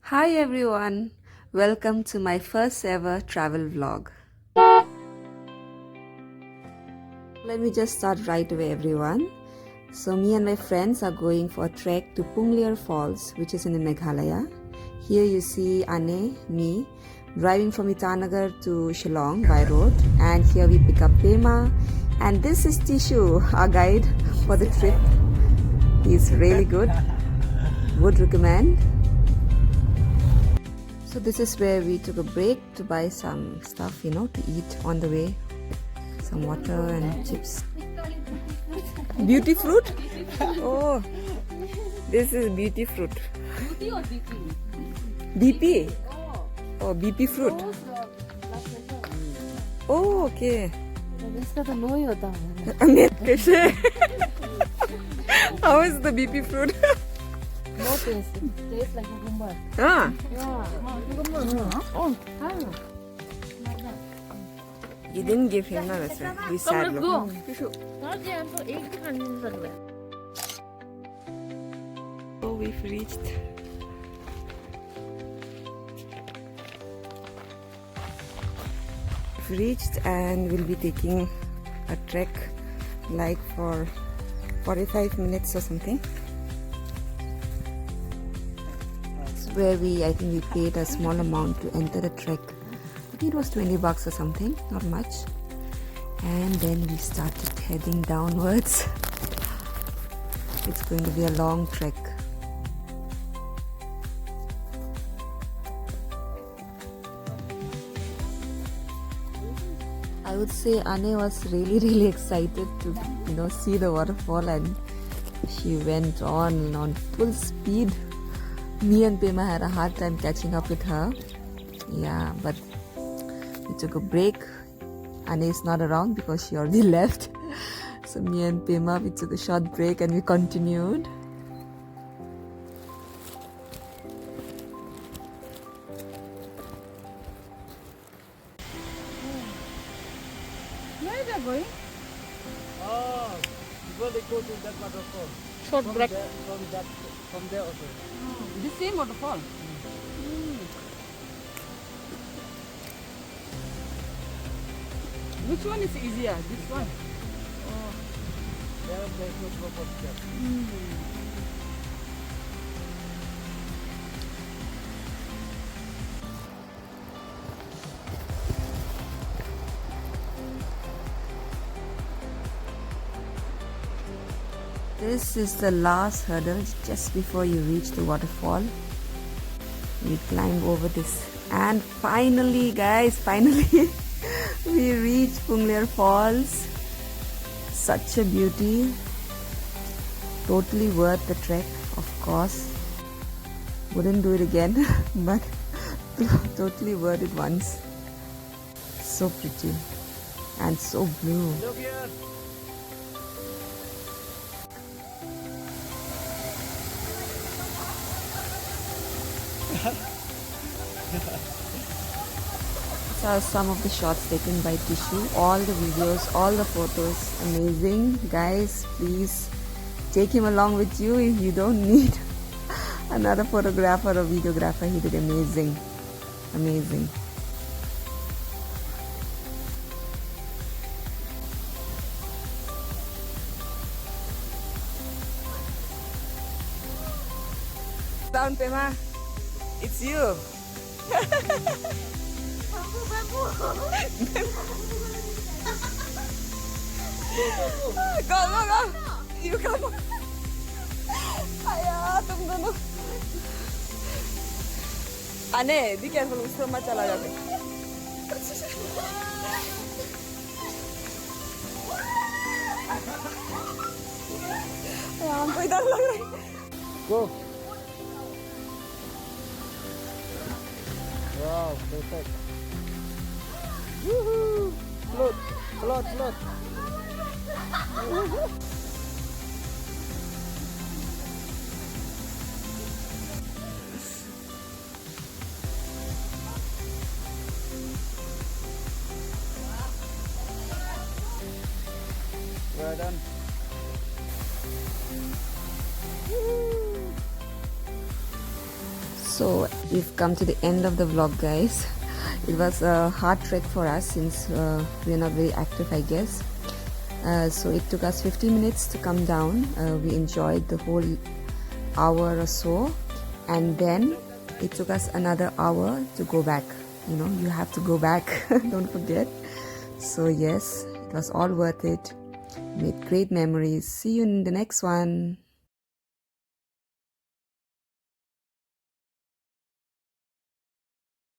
Hi everyone, welcome to my first ever travel vlog. Let me just start right away everyone. So me and my friends are going for a trek to Punglier Falls, which is in Meghalaya. Here you see Ane, me, driving from Itanagar to Shillong by road, and here we pick up Pema, and this is Tishu, our guide for the trip. He's really good, would recommend. So this is where we took a break to buy some stuff, to eat on the way. Some water and chips. Beauty fruit? Oh, this is beauty fruit. Beauty or BP? BP? Oh, BP fruit. Oh, okay. How is the BP fruit? No taste. Tastes like cucumber. Ah. Yeah. Oh, You didn't give him no restaurant. He's sad. Look. So we've reached and we'll be taking a trek like for 45 minutes or something. It's where I think we paid a small amount to enter the trek. I think it was 20 bucks or something, not much. And then we started heading downwards. It's going to be a long trek. I would say Ane was really excited to see the waterfall, and she went on full speed. Me and Pema had a hard time catching up with her. Yeah, but we took a break. Ane is not around because she already left. So me and Pema, we took a short break and we continued. where are they going? Oh, before they go to that waterfall. Short break. From there also. The same waterfall. Which one is easier? This one. There's no proper step. This is the last hurdle just before you reach the waterfall. We climb over this, and finally guys, we reached Punglier Falls. Such a beauty. Totally worth the trek, of course. Wouldn't do it again, but totally worth it once. So pretty and so blue. Look here. These are some of the shots taken by Tishu. All the videos, all the photos, amazing. Guys, please take him along with you if you don't need another photographer or videographer. He did amazing. Amazing. Down, Pema. It's you. Go. You come. Aya, तुम दोनों. Ane, be careful. उसको मत चला जाते. हमको इधर लग रहा है. Go. Wow, perfect. Woohoo! Float. Well done. So we've come to the end of the vlog, guys. It was a hard trek for us since we are not very active, I guess. So it took us 50 minutes to come down. We enjoyed the whole hour or so, and then it took us another hour to go back. You know, you have to go back, don't forget. So yes, it was all worth it. Made great memories. See you in the next one.